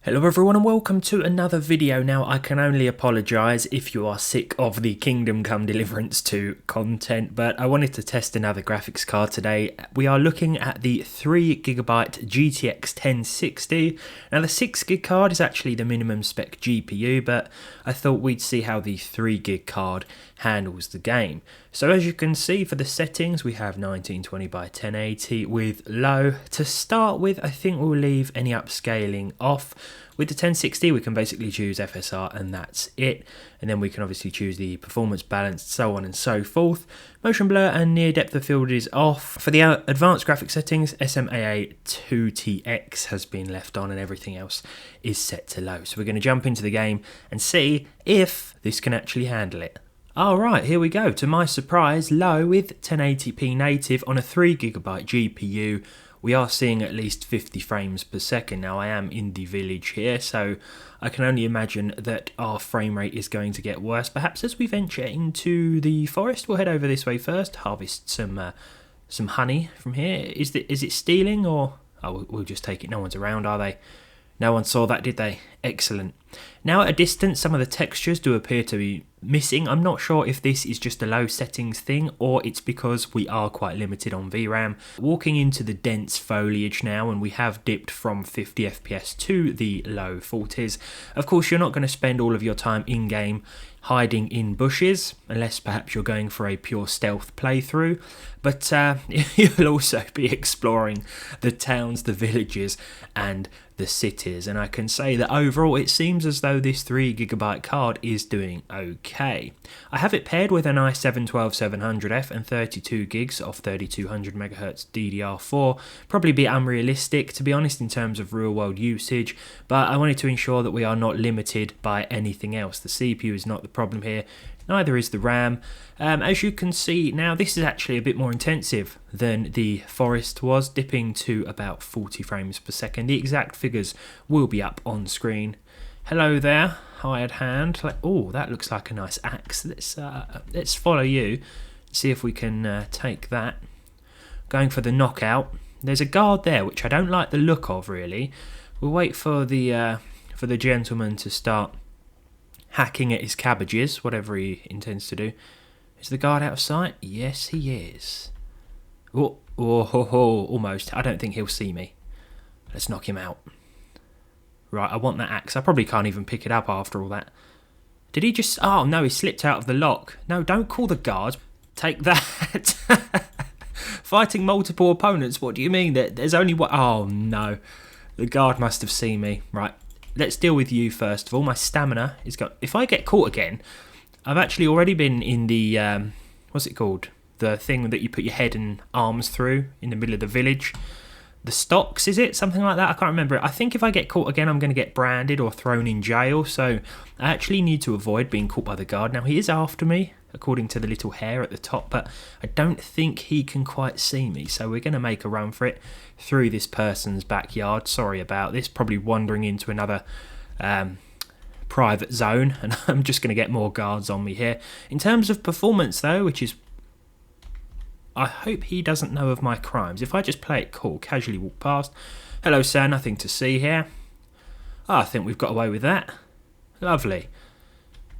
Hello everyone and welcome to another video. Now I can only apologise if you are sick of the Kingdom Come Deliverance II content, but I wanted to test another graphics card today. We are looking at the 3GB GTX 1060. Now the 6GB card is actually the minimum spec GPU, but I thought we'd see how the 3GB card handles the game. So as you can see, for the settings we have 1920 by 1080 with low. To start with, I think we'll leave any upscaling off. With the 1060 we can basically choose FSR and that's it, and then we can obviously choose the performance balance, so on and so forth. Motion blur and near depth of field is off. For the advanced graphic settings, SMAA 2TX has been left on and everything else is set to low. So we're going to jump into the game and see if this can actually handle it. Alright, here we go. To my surprise, low with 1080p native on a 3GB GPU. We are seeing at least 50 frames per second. Now I am in the village here, so I can only imagine that our frame rate is going to get worse. Perhaps as we venture into the forest, we'll head over this way first, harvest some honey from here. Is it stealing or... Oh, we'll just take it. No one's around, are they? No one saw that, did they? Excellent. Now at a distance, some of the textures do appear to be missing. I'm not sure if this is just a low settings thing or it's because we are quite limited on VRAM. Walking into the dense foliage now, and we have dipped from 50 FPS to the low 40s. Of course, you're not going to spend all of your time in-game hiding in bushes, unless perhaps you're going for a pure stealth playthrough, but you'll also be exploring the towns, the villages and the cities, and I can say that overall it seems as though this 3GB card is doing okay. I have it paired with an i7-12700F and 32 gigs of 3200MHz DDR4. Probably be unrealistic, to be honest, in terms of real world usage, but I wanted to ensure that we are not limited by anything else. The CPU is not the problem here, neither is the RAM. As you can see now, this is actually a bit more intensive than the Forest was, dipping to about 40 frames per second. The exact figures will be up on screen. Hello there, hired hand. Oh, that looks like a nice axe. Let's follow you, see if we can take that. Going for the knockout. There's a guard there, which I don't like the look of really. We'll wait for the gentleman to start hacking at his cabbages, whatever he intends to do. Is the guard out of sight? Yes, he is. Oh, almost. I don't think he'll see me. Let's knock him out. Right, I want that axe. I probably can't even pick it up after all that. Did he just... Oh, no, he slipped out of the lock. No, don't call the guard. Take that. Fighting multiple opponents, what do you mean? There's only one... Oh, no. The guard must have seen me. Right. Let's deal with you first of all. My stamina is gone. If I get caught again, I've actually already been in the, what's it called? The thing that you put your head and arms through in the middle of the village. The stocks, is it? Something like that? I can't remember it. I think if I get caught again, I'm going to get branded or thrown in jail. So I actually need to avoid being caught by the guard. Now, he is after me, according to the little hair at the top, but I don't think he can quite see me. So we're going to make a run for it through this person's backyard. Sorry about this. Probably wandering into another private zone, and I'm just going to get more guards on me here. In terms of performance, though, which is... I hope he doesn't know of my crimes. If I just play it cool, casually walk past. Hello, sir, nothing to see here. Oh, I think we've got away with that. Lovely.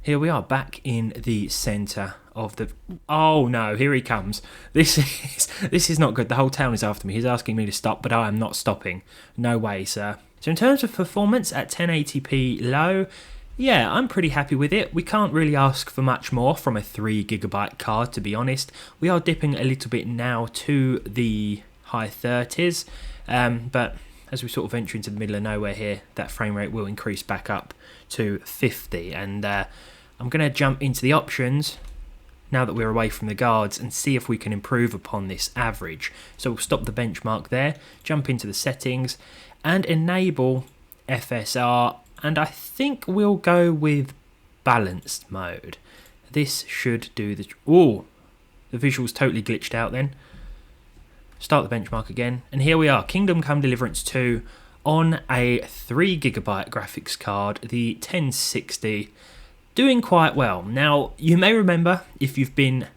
Here we are back in the centre of the... Oh no, here he comes. This is not good. The whole town is after me. He's asking me to stop, but I am not stopping. No way, sir. So in terms of performance at 1080p low, yeah, I'm pretty happy with it. We can't really ask for much more from a 3GB card, to be honest. We are dipping a little bit now to the high 30s, but as we sort of venture into the middle of nowhere here, that frame rate will increase back up to 50, and I'm going to jump into the options now that we're away from the guards and see if we can improve upon this average. So we'll stop the benchmark there, jump into the settings and enable FSR, and I think we'll go with balanced mode. This should do the... Oh, the visual's totally glitched out then. Start the benchmark again, and here we are, Kingdom Come Deliverance II on a 3GB graphics card, the 1060, doing quite well. Now, you may remember, if you've been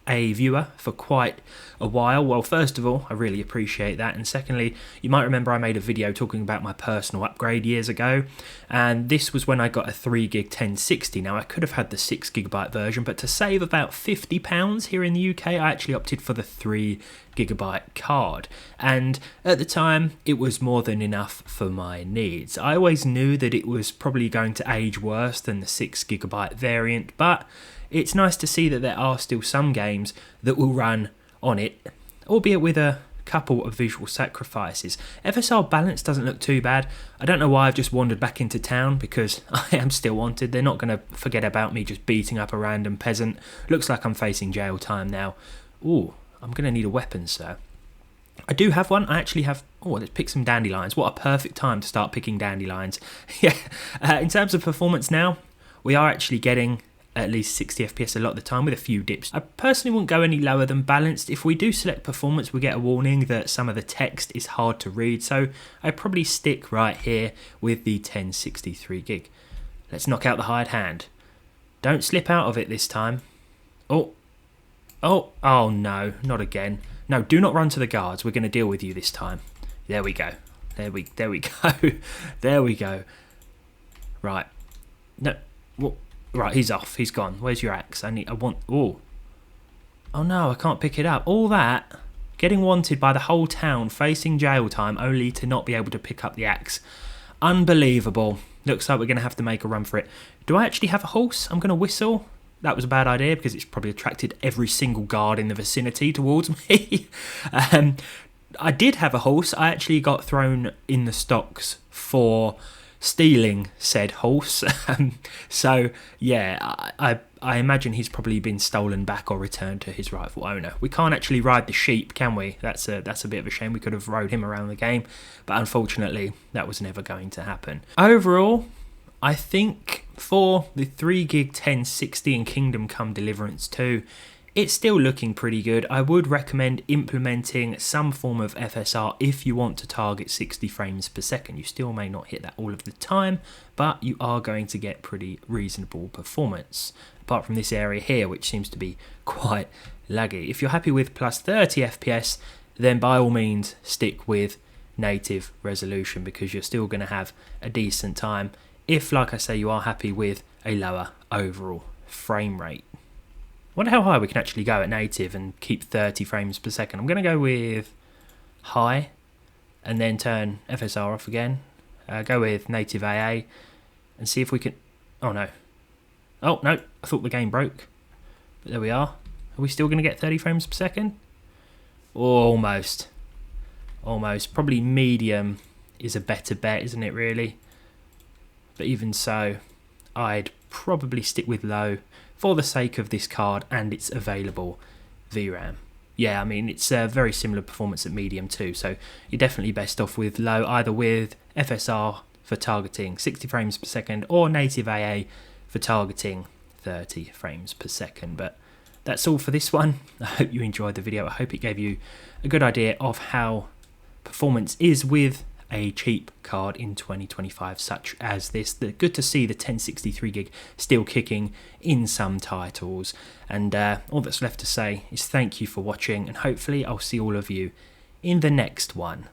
a viewer for quite a while. Well, first of all, I really appreciate that, and secondly, you might remember I made a video talking about my personal upgrade years ago, and this was when I got a 3GB 1060. Now, I could have had the 6GB version, but to save about £50 here in the UK, I actually opted for the 3GB card, and at the time it was more than enough for my needs. I always knew that it was probably going to age worse than the 6GB variant, but it's nice to see that there are still some games that will run on it, albeit with a couple of visual sacrifices. FSR balance doesn't look too bad. I don't know why I've just wandered back into town, because I am still wanted. They're not going to forget about me just beating up a random peasant. Looks like I'm facing jail time now. Ooh, I'm going to need a weapon, sir. I do have one. I actually have... Oh, let's pick some dandelions. What a perfect time to start picking dandelions. Yeah. In terms of performance now, we are actually getting at least 60 FPS a lot of the time with a few dips. I personally wouldn't go any lower than balanced. If we do select performance, we get a warning that some of the text is hard to read, so I'd probably stick right here with the 1063GB. Let's knock out the hired hand. Don't slip out of it this time. Oh no, not again. No, do not run to the guards. We're going to deal with you this time. There we go. There we go. There we go. Right. No. What? Right, he's off. He's gone. Where's your axe? Oh no, I can't pick it up. All that, getting wanted by the whole town, facing jail time, only to not be able to pick up the axe. Unbelievable. Looks like we're going to have to make a run for it. Do I actually have a horse? I'm going to whistle. That was a bad idea, because it's probably attracted every single guard in the vicinity towards me. I did have a horse. I actually got thrown in the stocks for stealing said horse. So yeah, I imagine he's probably been stolen back or returned to his rightful owner. We can't actually ride the sheep, can we? That's a bit of a shame. We could have rode him around the game, but unfortunately that was never going to happen. Overall, I think for the 3GB 1060 and Kingdom Come Deliverance II, it's still looking pretty good. I would recommend implementing some form of FSR if you want to target 60 frames per second. You still may not hit that all of the time, but you are going to get pretty reasonable performance. Apart from this area here, which seems to be quite laggy. If you're happy with plus 30 FPS, then by all means stick with native resolution, because you're still going to have a decent time if, like I say, you are happy with a lower overall frame rate. Wonder how high we can actually go at native and keep 30 frames per second. I'm going to go with high and then turn FSR off again. Go with native AA and see if we can... Oh no. Oh no, I thought the game broke. But there we are. Are we still going to get 30 frames per second? Almost. Almost. Probably medium is a better bet, isn't it, really? But even so, I'd probably stick with low for the sake of this card and its available VRAM. Yeah, I mean, it's a very similar performance at medium too, so you're definitely best off with low, either with FSR for targeting 60 frames per second or native AA for targeting 30 frames per second. But that's all for this one. I hope you enjoyed the video. I hope it gave you a good idea of how performance is with a cheap card in 2025 such as this. Good to see the 1063GB still kicking in some titles, and all that's left to say is thank you for watching, and hopefully I'll see all of you in the next one.